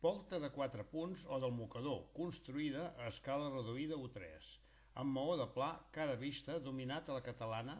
Volta de 4 punts o del mocador, construïda a escala reduïda U3, amb maó de pla, cara vista, dominat a la catalana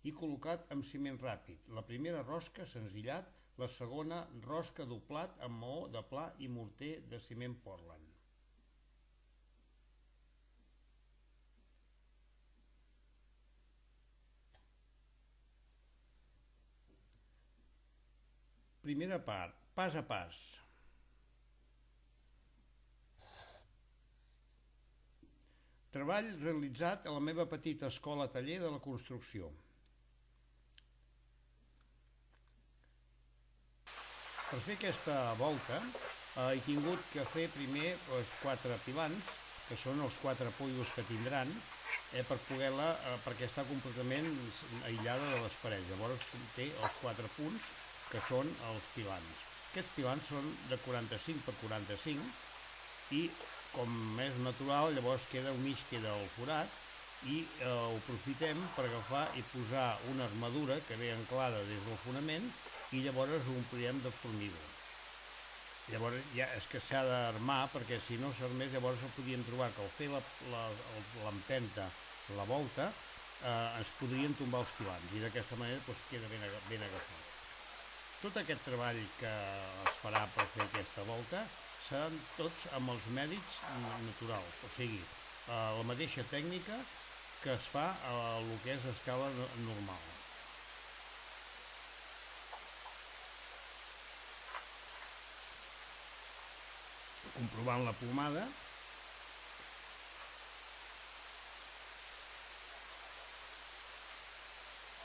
i col·locat amb ciment ràpid. La primera rosca senzillat, la segona rosca doblat amb maó de pla i morter de ciment Portland. Primera part, pas a pas. Treball realitzat a la meva petita escola-taller de la construcció. Per fer aquesta volta he tingut que fer primer els 4 pilans, que són els 4 pollos que tindran, per poder-la, perquè està completament aïllada de les parets. Llavors té els 4 punts, que són els pilans. Aquests pilans són de 45 per 45 i, com és natural, llavors un mig queda el forat i ho aprofitem per agafar i posar una armadura que ve anclada des del fonament i llavors ho omplirem de formigó. Llavors ja és que s'ha d'armar, perquè si no s'armés llavors el podíem trobar que al fer l'empenta, la volta, ens podrien tombar els pilans i d'aquesta manera queda ben agafat. Tot aquest treball que es farà per fer aquesta volta seran tots amb els mèdics naturals, o sigui, la mateixa tècnica que es fa a el que és a escala normal. Comprovant la pomada,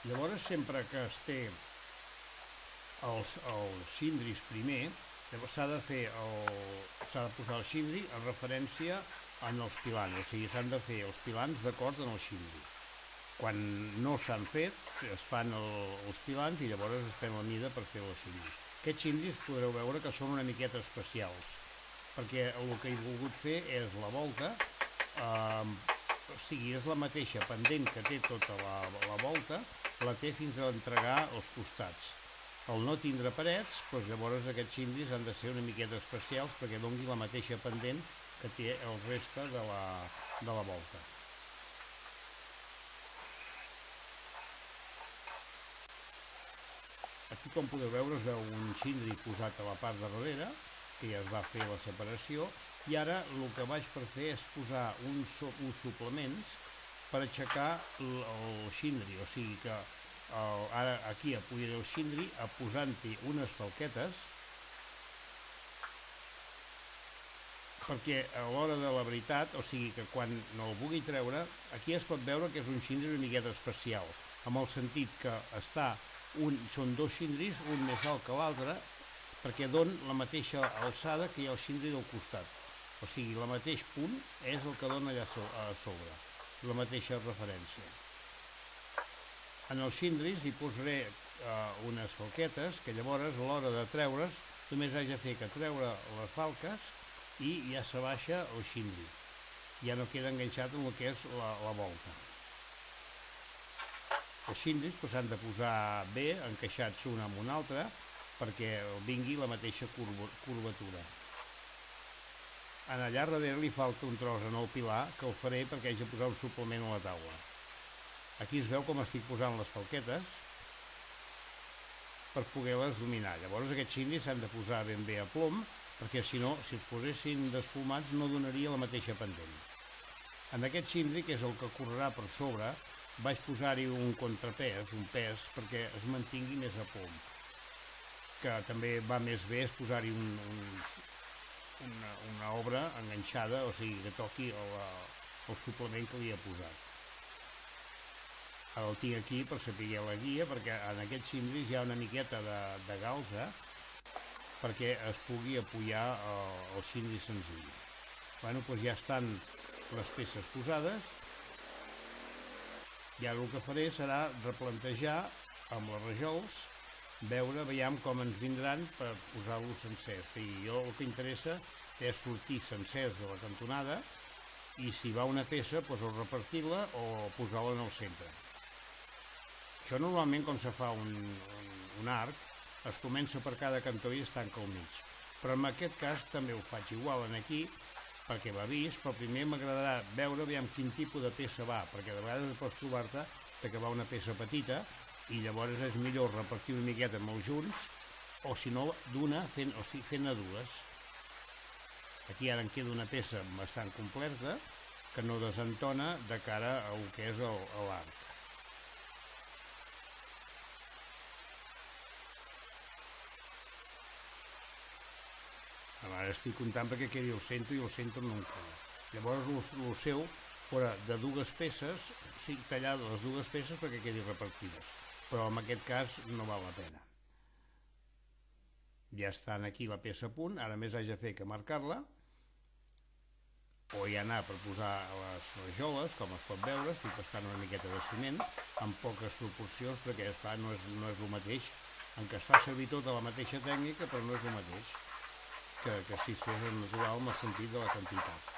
llavors sempre que es té els cindris primer, s'ha de posar el cindri en referència en els pilans, o sigui, s'han de fer els pilans d'acord en el cindri. Quan no s'han fet, es fan els pilans i llavors es pren la mida per fer els cindris. Aquests cindris podreu veure que són una miqueta especials, perquè el que he volgut fer és la volta, o sigui, és la mateixa pendent que té tota la volta, la té fins a entregar els costats. Al no tindre parets, doncs llavors aquests cindris han de ser una miqueta especials perquè doni la mateixa pendent que té el reste de la volta. Aquí, com podeu veure, es veu un cindri posat a la part de darrere, que ja es va fer la separació, i ara el que vaig per fer és posar uns suplements per aixecar el cindri, o sigui que ara aquí apoyaré el cindri posant-hi unes falquetes perquè a l'hora de la veritat, o sigui que quan no el vulgui treure, aquí es pot veure que és un cindri una miqueta especial, amb el sentit que són 2 cindris, un més alt que l'altre, perquè don la mateixa alçada que hi ha el cindri del costat. O sigui, el mateix punt és el que dona allà a sobre, la mateixa referència. En els cindris hi posaré unes falquetes que llavors a l'hora de treure's només haig de fer que treure les falques i ja se baixa el cindri. Ja no queda enganxat en el que és la volta. Els cindris s'han de posar bé, encaixats un amb un altre, perquè vingui la mateixa curvatura. Allà darrere li falta un tros en el pilar que el faré perquè haig de posar un suplement a la taula. Aquí es veu com estic posant les falquetes per poder-les dominar. Llavors aquests cindris s'han de posar ben bé a plom, perquè si no, si els posessin desplomats no donaria la mateixa pendent. En aquest cindri, que és el que correrà per sobre, vaig posar-hi un contrapès, un pes, perquè es mantingui més a plom. Que també va més bé és posar-hi una obra enganxada, o sigui, que toqui el suplement que li he posat. Ara el tinc aquí per saber la guia, perquè en aquests cindris hi ha una miqueta de galza perquè es pugui apoyar el cindri senzill. Bueno, doncs ja estan les peces posades i ara el que faré serà replantejar amb les rajols, veiem com ens vindran per posar-los sencers. Jo el que interessa és sortir sencers de la cantonada i si va una peça, doncs repartir-la o posar-la en el centre. Això normalment, quan se fa un arc, es comença per cada cantó i es tanca al mig. però en aquest cas també ho faig igual en aquí, perquè va vist, però primer m'agradarà veure aviam quin tipus de peça va, perquè de vegades pots trobar-te que va una peça petita i llavors és millor repartir una miqueta molt junts, o si no, d'una fent-ne dues. Aquí ara em queda una peça bastant completa que no desentona de cara al que és l'arc. Ara estic comptant perquè quedi el centre i el centre no em queda. Llavors el seu fora de dues peces, sí, tallar les dues peces perquè quedi repartides, però en aquest cas no val la pena. Ja estan aquí la peça a punt, ara més haig de fer que marcar-la, o ja anar per posar les rajoles, com es pot veure, estic tastant una miqueta de ciment, amb poques proporcions, perquè esclar, no és el mateix, en què es fa servir tota la mateixa tècnica, però no és el mateix que si es fes natural amb el sentit de la quantitat.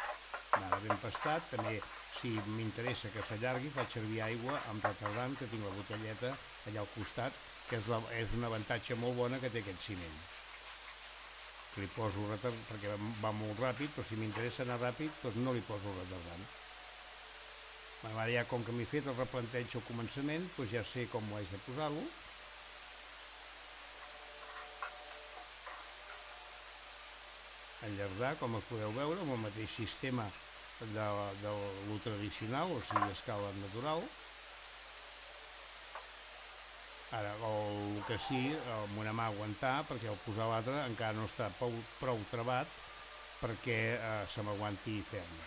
Ara ben pastat, també si m'interessa que s'allargui faig servir aigua amb retardant, que tinc la botelleta allà al costat, que és un avantatge molt bona que té aquest ciment. Li poso retardant perquè va molt ràpid, però si m'interessa anar ràpid doncs no li poso retardant. Ara ja com que m'he fet el replanteig al començament, doncs ja sé com ho haig de posar-lo. Allargar, com es podeu veure, amb el mateix sistema de lo tradicional, o sigui, escala natural. Ara, el que sí, amb una mà aguantar, perquè al posar l'altre encara no està prou trebat perquè se m'aguanti ferm.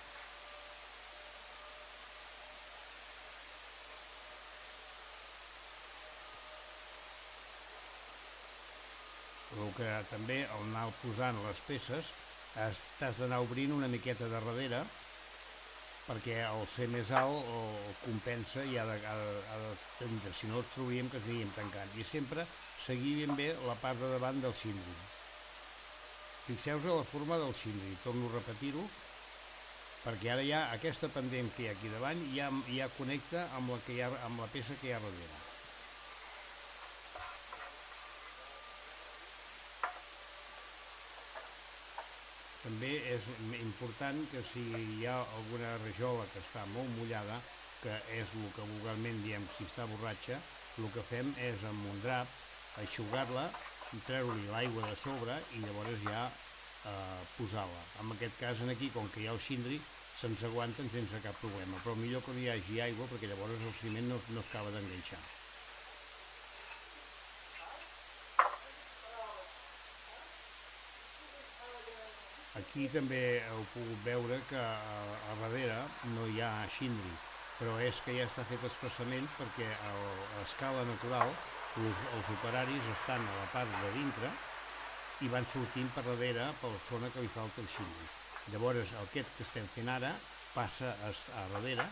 El que també, al anar posant les peces, t'has d'anar obrint una miqueta de darrere, perquè al ser més alt compensa i ha de tenir, si no els trauríem que seguíem tancant. I sempre seguir ben bé la part de davant del cindri. Fixeu-vos a la forma del cindri, torno a repetir-ho, perquè ara ja aquesta pendent que hi ha aquí davant ja connecta amb la peça que hi ha darrere. També és important que si hi ha alguna rajola que està molt mullada, que és el que vulgarment diem si està borratxa, el que fem és amb un drap eixugar-la, treure-li l'aigua de sobre i llavors ja posar-la. En aquest cas aquí, com que hi ha el cindri, se'ns aguanten sense cap problema, però millor que no hi hagi aigua perquè llavors el ciment no es acaba d'enganxar. Aquí també heu pogut veure que a darrere no hi ha cindri, però és que ja està fet expressament perquè a escala natural els operaris estan a la part de dintre i van sortint per darrere per la zona que li falta el cindri. Llavors aquest que estem fent ara passa a darrere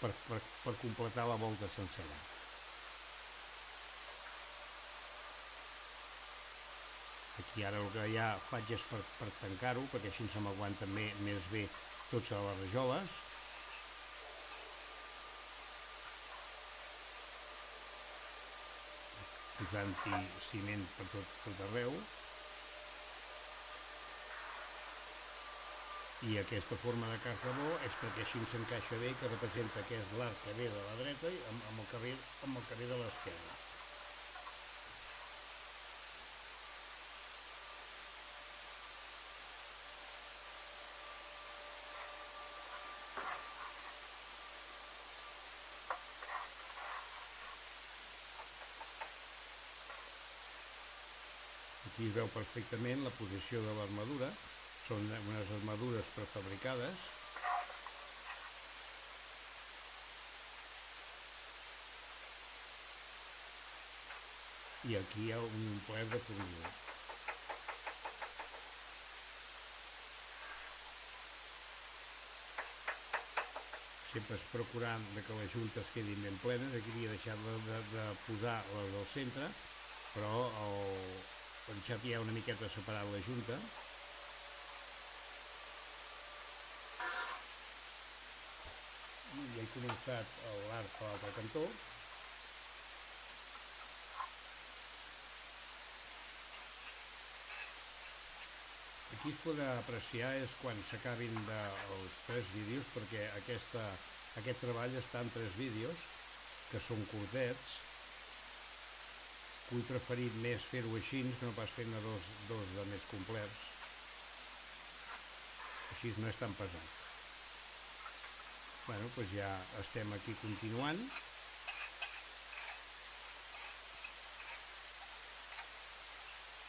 per completar la volta sencera. Aquí ara el que ja faig és per tancar-ho, perquè així se m'aguanten més bé tots les rajoles. Posant-hi ciment per tot arreu. I aquesta forma de carrabó és perquè així s'encaixa bé, que representa que és l'arc que ve de la dreta i amb el que ve de l'esquerra. Aquí es veu perfectament la posició de l'armadura, són unes armadures prefabricades. I aquí hi ha un omplert de formigó. Sempre es procurant que les juntes quedin ben plenes, aquí havia deixat de posar les del centre, però he deixat ja una miqueta separat la junta. I ja he començat l'arc a l'altre cantó. Aquí es podrà apreciar és quan s'acabin els 3 vídeos, perquè aquest treball està en 3 vídeos, que són curtets. He preferit més fer-ho així, que no pas fer-ne dos de més complets. Així no és tan pesat. Bueno, doncs ja estem aquí continuant.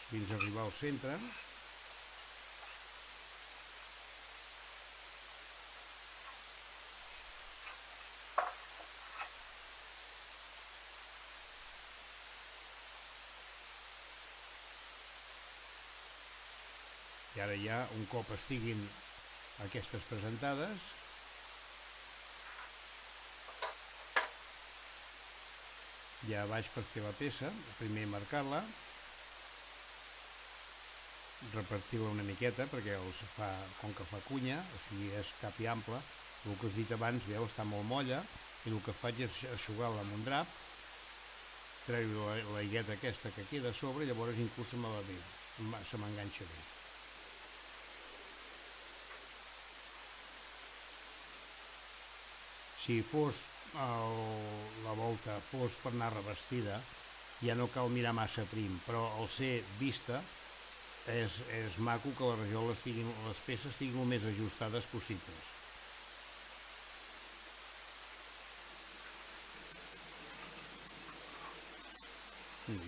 Fins a arribar al centre. I ara ja, un cop estiguin aquestes presentades, ja vaig per fer la peça, primer marcar-la, repartir-la una miqueta perquè com que fa cunya, o sigui és cap i ample, el que us he dit abans, veu, està molt molla, i el que faig és eixugar-la amb un drap, treure la higueta aquesta que queda a sobre, i llavors inclús se m'enganxa bé. Si fos la volta fos per anar revestida, ja no cal mirar massa prim, però al ser vista és maco que les peces estiguin el més ajustades possibles.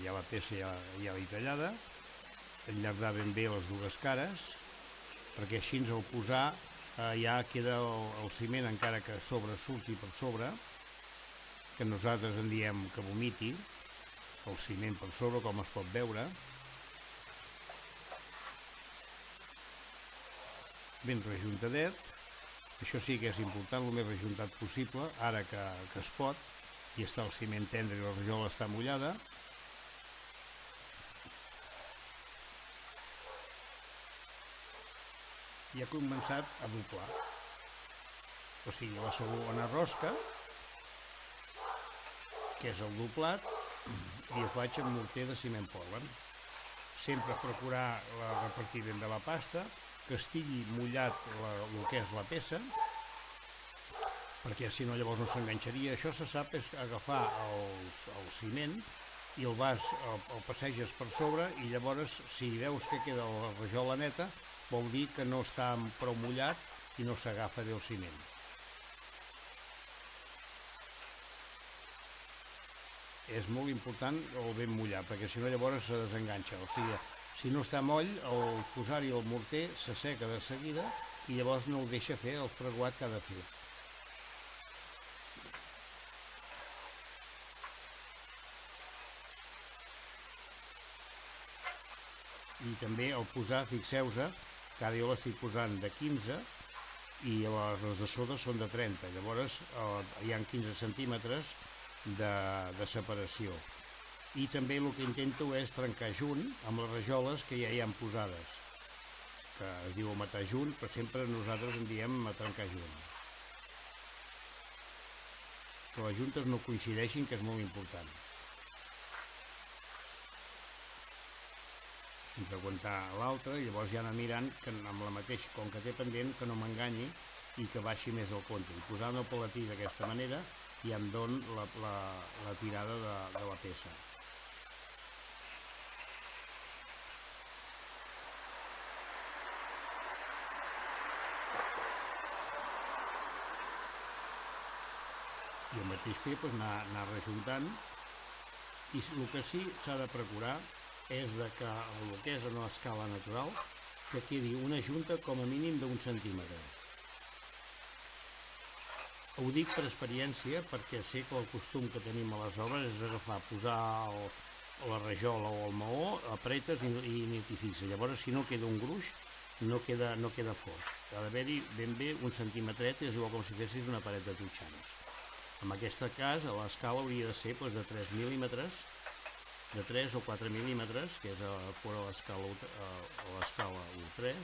Ja la peça ja l'he tallada, enllardar ben bé les dues cares, perquè així al posar ja queda el ciment, encara que surti per sobre, que nosaltres en diem que vomiti, el ciment per sobre, com es pot veure. Ben rejuntadet, això sí que és important, el més rejuntat possible, ara que es pot, i està el ciment tendre i la rajola està mullada. I ha començat a doblar, o sigui, la segona rosca, que és el doblat, i ho faig amb morter de ciment Portland. Sempre procurar repartir ben de la pasta, que estigui mullat el que és la peça, perquè si no llavors no s'enganxaria. Això se sap és agafar el ciment i el passeges per sobre, i llavors si veus que queda la rajola neta, vol dir que no està prou mullat i no s'agafa bé el ciment. És molt important el ben mullat, perquè si no llavors se desenganxa. O sigui, si no està moll, al posar-hi el morter s'asseca de seguida i llavors no el deixa fer el freguat que ha de fer. I també al posar, fixeu-vos, que ara jo l'estic posant de 15 i les de sota són de 30, llavors hi ha 15 centímetres de separació. I també el que intento és trencar junt amb les rajoles que ja hi han posades, que es diu matar junt, però sempre nosaltres en diem trencar junt. Que les juntes no coincideixin, que és molt important. Sense aguantar l'altra, i llavors ja anar mirant que amb la mateixa, com que té pendent, que no m'enganyi i que baixi més el compte. I posant el palatí d'aquesta manera ja em don la tirada de la peça. I el mateix fer, anar rejuntant, i el que sí s'ha de procurar és que el que és en l'escala natural que quedi una junta com a mínim d'1 centímetre. Ho dic per experiència perquè sé que el costum que tenim a les obres és agafar, posar la rajola o el maó, apretes i ni t'hi fixes. Llavors, si no queda un gruix, no queda fort. Ha d'haver-hi ben bé 1 centímetret, és igual com si fessis una paret de totxanes. En aquest cas, l'escala hauria de ser de 3 mil·límetres, de 3 o 4 mil·límetres, que és fora l'escala 1,3.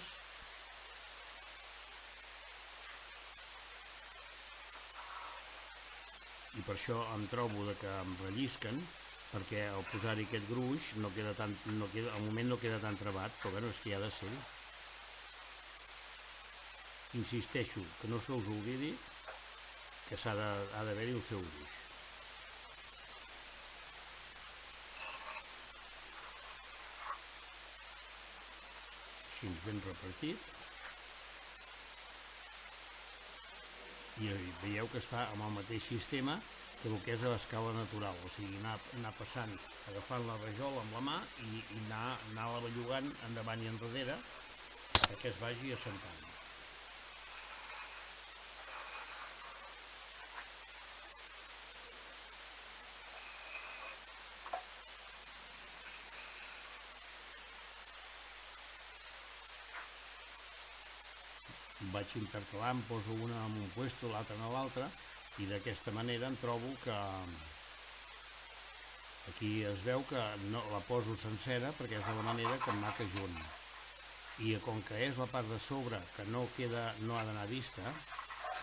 I per això em trobo que em rellisquen, perquè al posar-hi aquest gruix al moment no queda tan trebat, però bueno, és que hi ha de ser. Insisteixo que no se us oblidi que ha d'haver-hi el seu gruix. Així ben repartit. I veieu que es fa amb el mateix sistema que el que és a l'escala natural, o sigui, anar passant, agafant la rajola amb la mà i anar-la bellugant endavant i enrere perquè es vagi assentant. Vaig intercalant, poso una en un puesto, l'altra en l'altre, i d'aquesta manera em trobo que aquí es veu que no la poso sencera perquè és de la manera que em marca junt. I com que és la part de sobre que no ha d'anar vista,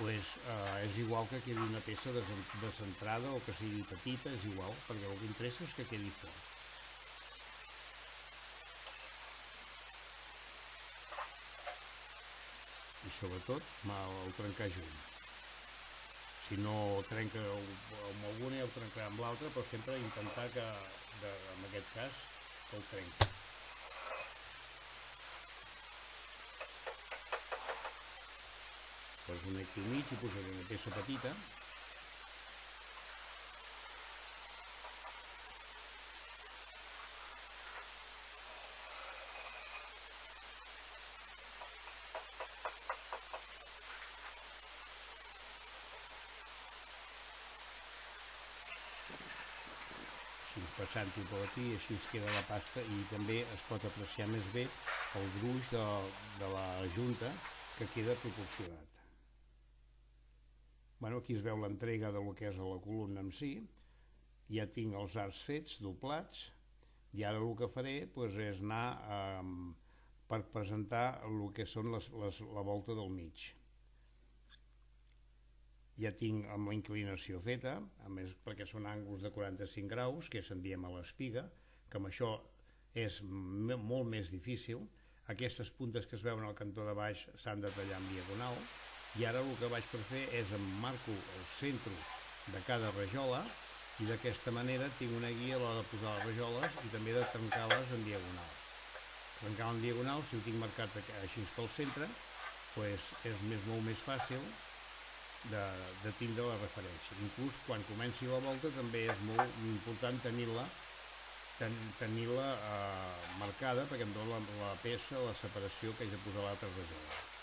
doncs és igual que quedi una peça descentrada o que sigui petita, és igual, perquè el que interessa és que quedi fort. I sobretot el trencar junt. Si no trenca amb alguna ja ho trencarà amb l'altra, però sempre intentar que, en aquest cas, que el trenqui. Poso aquí al mig i posaré una peça petita. Passant-ho per aquí, així es queda la pasta i també es pot apreciar més bé el gruix de la junta que queda proporcionat. Aquí es veu l'entrega del que és la columna en si, ja tinc els arcs fets, doblats, i ara el que faré és anar per presentar el que són la volta del mig. Ja tinc amb la inclinació feta, a més perquè són ànguls de 45 graus, que se'n diem a l'espiga, que amb això és molt més difícil. Aquestes puntes que es veuen al cantó de baix s'han de tallar en diagonal, i ara el que vaig per fer és emmarco el centre de cada rajola i d'aquesta manera tinc una guia a l'hora de posar les rajoles i també de trencar-les en diagonal. Trencar en diagonal, si ho tinc marcat així pel centre, és molt més fàcil de tindre la referència. Inclús quan comenci la volta també és molt important tenir-la marcada perquè em dona la peça, la separació que haig de posar l'altra rajola.